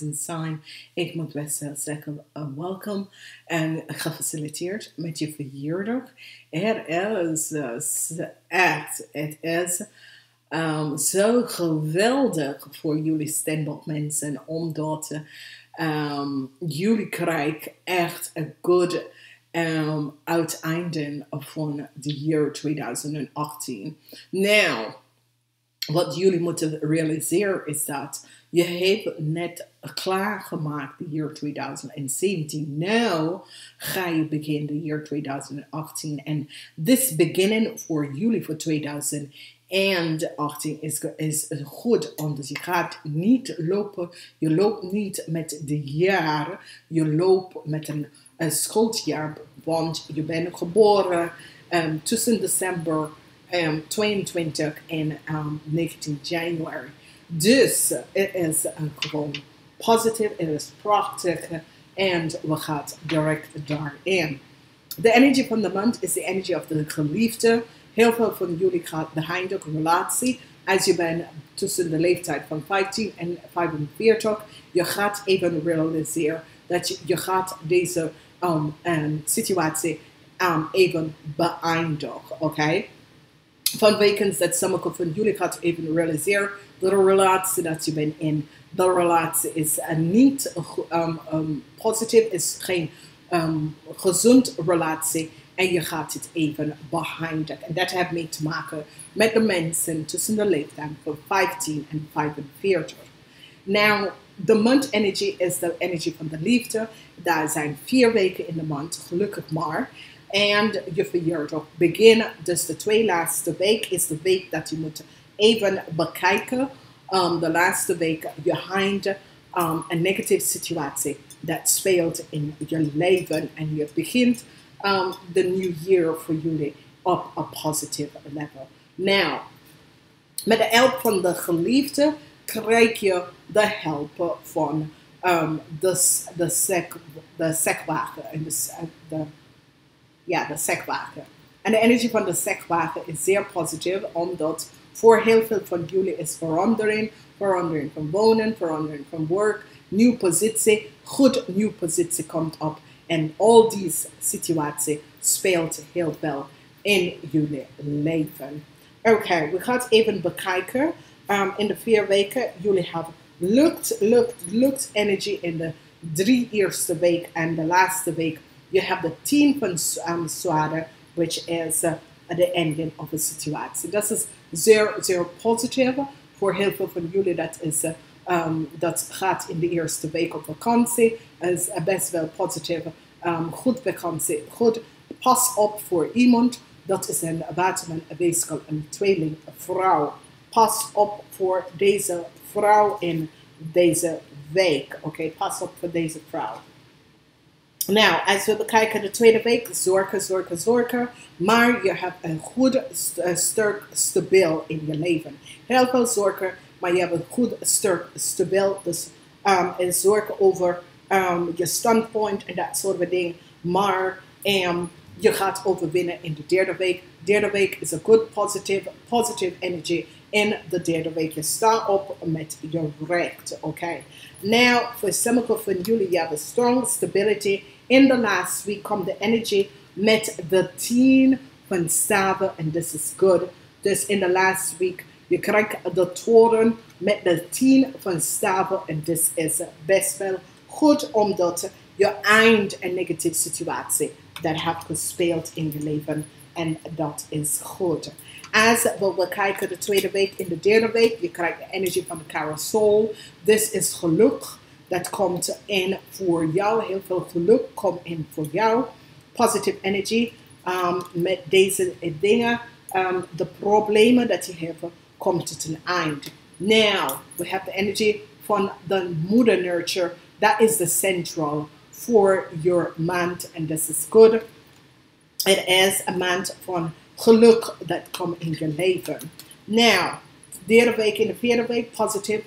en zijn. Ik moet best zeggen welkom en gefaciliteerd met je verjaardag. Het is zo geweldig voor jullie Steenbok mensen, omdat jullie krijgen echt een goed uiteinde van het jaar 2018. Nou, wat jullie moeten realiseren is dat je hebt net klaargemaakt de jaar 2017. Nou ga je beginnen de jaar 2018. En this beginning voor jullie voor 2018 is goed. Omdat je gaat niet lopen. Je loopt niet met de jaren. Je loopt met een schooljaar. Want je bent geboren tussen december 22 en 19 januari. Dus het is gewoon positief, het is prachtig en we gaan direct daarin. De energie van de maand is de energie van de geliefde. Heel veel van jullie gaat de eindelijk relatie. Als je bent tussen de leeftijd van 15 en 45, je gaat even realiseren dat je gaat deze situatie even beëindigen, oké? Vanwege dat sommige van jullie gaat even realiseren, de relatie dat je bent in, de relatie is niet positief, is geen gezond relatie en je gaat het even beëindigen. En dat heeft mee te maken met de mensen tussen de leeftijd van 15 en 45. Nou, de maand-energie is de energie van de liefde. Daar zijn 4 weken in de maand, gelukkig maar. En je verjaardag beginnen. Dus de 2 laatste week is de week dat je moet even bekijken. De laatste week behind een negatieve situatie dat speelt in je leven. En je begint de new year voor jullie op een positieve level. Nou, met de hulp van de geliefde krijg je de hulp van de sekwagen. En de sekwagen. En de energie van de sekwagen is zeer positief, omdat voor heel veel van jullie is verandering van wonen, verandering van werk, nieuwe positie, goed nieuwe positie komt op. En al die situatie speelt heel veel in jullie leven. Oké, we gaan even bekijken. In de 4 weken, jullie hebben lukt energie in de 3 eerste week en de laatste week. Je hebt de 10 van zwaarden, which is the ending of a situatie. Dat is zeer, zeer positief voor heel veel van jullie. Dat gaat in de eerste week op vakantie. Is best wel positief. Goed vakantie. Goed. Pas op voor iemand. Dat is een waterman, een weeskal, een tweeling, een vrouw. Pas op voor deze vrouw in deze week. Oké, pas op voor deze vrouw. Nou, als we bekijken de tweede week, zorgen. Maar je hebt een goed, sterk, stabiel in je leven. Heel veel zorgen, maar je hebt een goed, sterk, stabiel. Dus en zorgen over je standpunt en dat soort dingen. Maar je gaat overwinnen in de derde week. Derde week is een goed, positive energy. In de derde week, je staat op met je recht, oké? Nou, voor sommige van jullie, je hebt strong stability. In de laatste week komt de energie met de 10 van staven en this is good. Dus in de laatste week, je krijgt de toren met de 10 van staven en this is best wel goed, omdat je eind een negatieve situatie dat hebt gespeeld in je leven en dat is goed. Als we kijken de tweede week in de derde week, je krijgt de energie van de carousel. Dit is geluk. Dat komt in voor jou. Heel veel geluk komt in voor jou. Positive energy. Met deze dingen. De problemen dat je hebt, komt tot een eind. Now, we have the energy van de moeder nurture. Dat is de central voor your maand. En this is good. Het is een maand van geluk dat komt in je leven. Nou, de derde week in de vierde week, positief.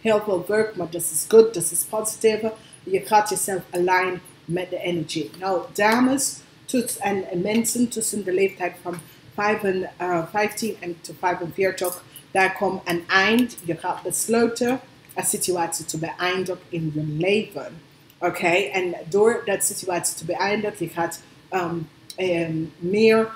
Heel veel werk, maar this is good, this is positief. Je gaat jezelf align met de energie. Nou, dames en mensen tussen de leeftijd van 15 en 45, daar komt een eind. Je gaat besluiten een situatie te beëindigen in je leven. Oké, en door dat situatie te beëindigen, je gaat meer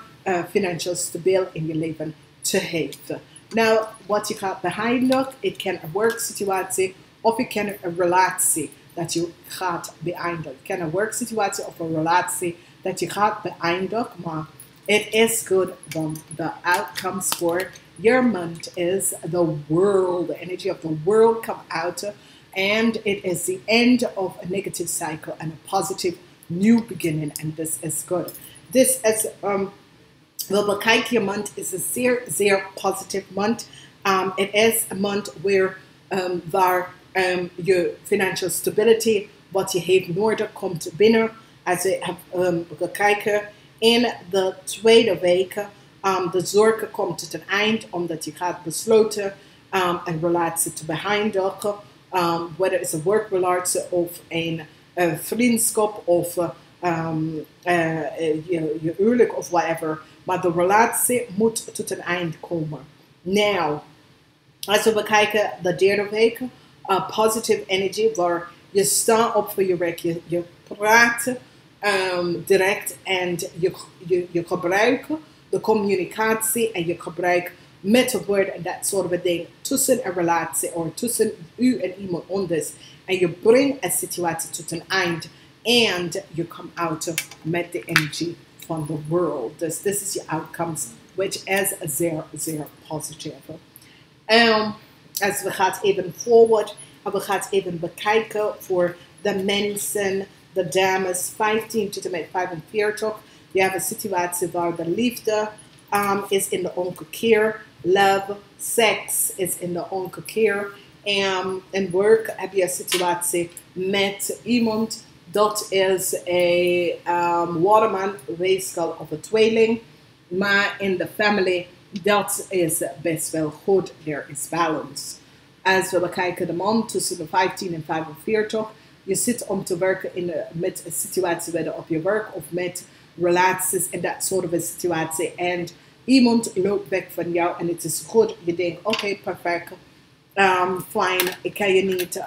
financieel stabiel in je leven te hebben. Nou, wat je gaat beëindigen, het kan een werksituatie of het kan een relatie dat je gaat beëindigen. Het kan een werksituatie of een relatie dat je gaat beëindigen, maar it is good when the outcomes for your month is the world. The energy of the world come out, and it is the end of a negative cycle and a positive new beginning, and this is good. This is well, bekijk je month is a zeer positive month. It is a month waar je financial stability, wat je heeft nodig, komt binnen. Als je hebt gekeken in de tweede weken, de zorgen komt tot een eind, omdat je gaat besloten een relatie te beëindigen. Whether it's a workrelatie of een vriendschap of je huwelijk of whatever. Maar de relatie moet tot een eind komen. Nou, als we bekijken de derde week, positive energy, waar je staat op voor je werk, je praat direct en je gebruikt de communicatie en je gebruikt met het woord en dat soort dingen tussen een relatie of tussen u en iemand anders. En je brengt een situatie tot een eind en je komt uit met de energie van the world. Dus this is your outcomes, which is zeer positive. Als we gaan even forward, en we gaan even bekijken voor de mensen, de dames 15 tot en met 45. Je hebt een situatie waar de liefde is in de omkeer, love, seks is in de omkeer. In werk heb je een situatie met iemand dat is een waterman, weeskal of een tweeling. Maar in de family, dat is best wel goed. There is balance. Als we bekijken de man tussen de 15 en 45. Je zit om te werken met een situatie op je werk of met relaties en dat soort van situatie. En iemand loopt weg van jou en het is goed. Je denkt, oké, perfect. Fijn, ik kan je niet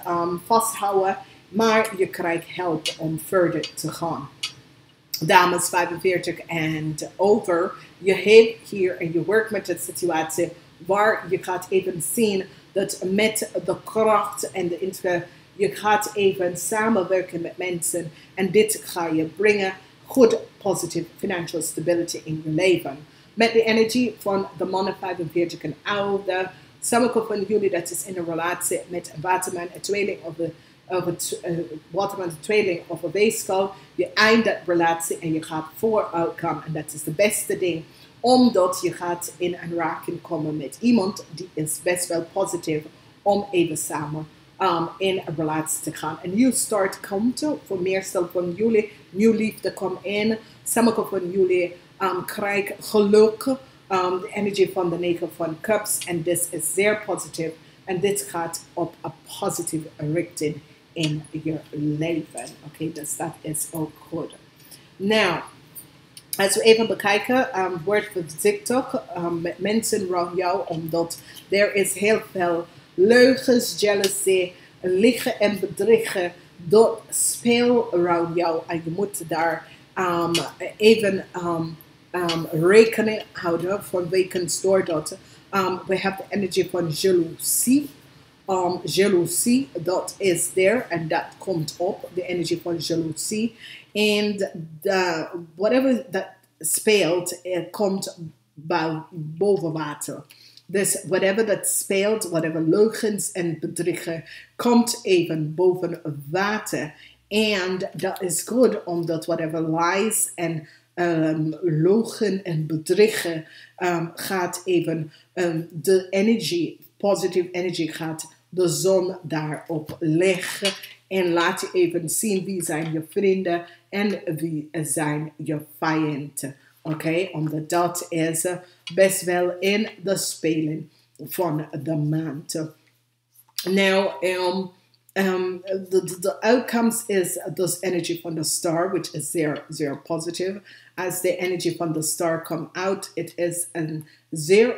vasthouden. Maar je krijgt hulp om verder te gaan. Dames 45 en over. Je hebt hier en je werkt met een situatie waar je gaat even zien dat met de kracht en de je gaat even samenwerken met mensen en dit ga je brengen goed positive financial stability in je leven. Met de energie van de mannen 45 en ouder. Sommige van jullie dat is in een relatie met een waterman, een tweeling of een waterman, een tweeling of een weeskal. Je eindigt relatie en je gaat voor outcome en dat is de beste ding. Omdat je gaat in aanraking komen met iemand die is best wel positief om even samen in een relatie te gaan. Een nieuw start komt voor meestal van jullie. Nieuw liefde komt in. Sommige van jullie krijgen geluk. De energie van de 9 van cups. En dit is zeer positief. En dit gaat op een positieve richting in je leven. Oké, dus dat is ook goed. Nou, als we even bekijken, wordt voorzichtig met mensen rond jou, omdat er is heel veel leugens, jealousy, liegen en bedriegen dat speel rond jou. En je moet daar even rekening houden vanwege doordat we hebben de energie van jaloezie. Jaloezie, dat is er en dat komt op, de energie van jaloezie. En whatever dat speelt, komt boven water. Dus whatever dat speelt, whatever leugens en bedriegen, komt even boven water. En dat is goed, omdat whatever lies en logen en bedriegen gaat even de energie, positive energy gaat de zon daarop leggen. En laat je even zien wie zijn je vrienden en wie zijn je vijanden. Oké, omdat dat is best wel in de spelen van de maand. Nou, The outcomes is this energy from the star, which is zeer positive. As the energy from the star come out, it is een zeer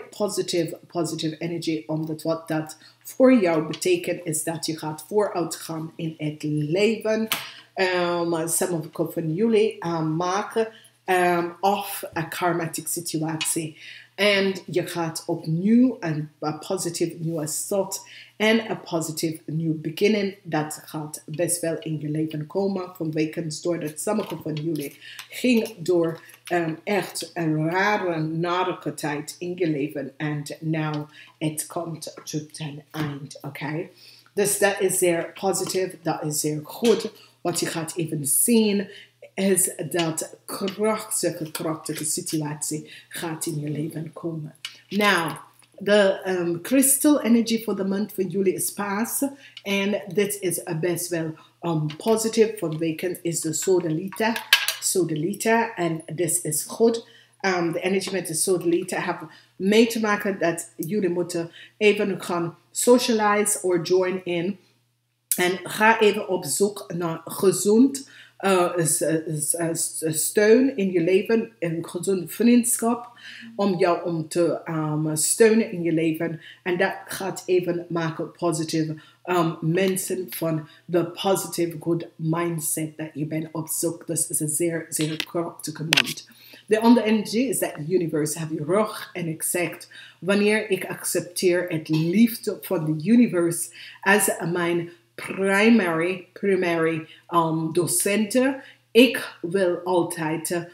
positive energy, omdat wat dat voor jou betekent is dat je gaat vooruit gaan in het leven. Sommige van jullie maken of een karmatic situatie. En je gaat opnieuw een positieve nieuwe start en een positieve nieuw beginning. Dat gaat best wel in je leven komen. Vanwege doordat sommige van jullie ging door echt een rare, nare tijd in je leven. En nu het komt tot een eind. Oké? Dus dat is zeer positief. Dat is zeer goed. Wat je gaat even zien is dat krachtige situatie gaat in je leven komen. Nou, de crystal energy voor de maand van juli is paas. En dit is best wel positief. Vanwege is de sodalita. En dit is goed. De energy met de sodalita heeft mee te maken dat jullie moeten even gaan socialize of join in. En ga even op zoek naar gezond steun in je leven, een gezonde vriendschap, om jou om te steunen in je leven. En dat gaat even maken positieve mensen van de positive good mindset dat je bent op zoek. Dus het is een zeer krachtige maand. De andere energie is dat het universe heeft je rug. En ik zeg, wanneer ik accepteer het liefde van de universe als mijn primary docenten. Ik wil altijd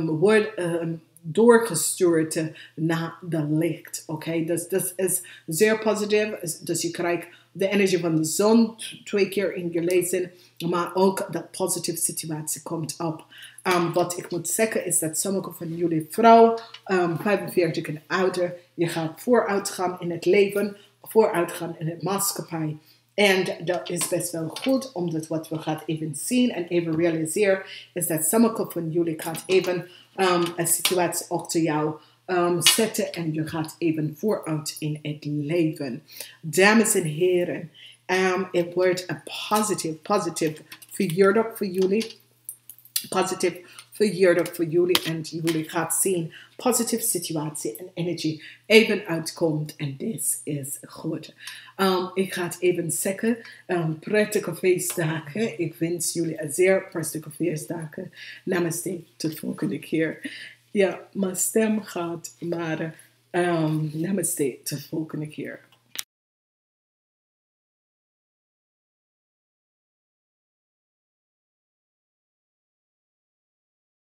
worden doorgestuurd naar de licht. Oké? Dus dat is zeer positief. Dus je krijgt de energie van de zon 2 keer in je lezing, maar ook dat positieve situatie komt op. Wat ik moet zeggen is dat sommige van jullie vrouwen, 45 en ouder, je gaat vooruit gaan in het leven, vooruit gaan in het maatschappij. En dat is best wel goed, omdat wat we gaan even zien en even realiseren, is dat sommige van jullie gaat even een situatie achter jou zetten en je gaat even vooruit in het leven. Dames en heren, het wordt een positieve verjaardag voor jullie. Positief verjaardag voor jullie en jullie gaat zien positieve situatie en energie even uitkomt en dit is goed. Ik ga het even zeggen, prettige feestdagen. Ik wens jullie een zeer prettige feestdagen. Namaste, tot de volgende keer. Ja, mijn stem gaat, maar namaste, tot de volgende keer.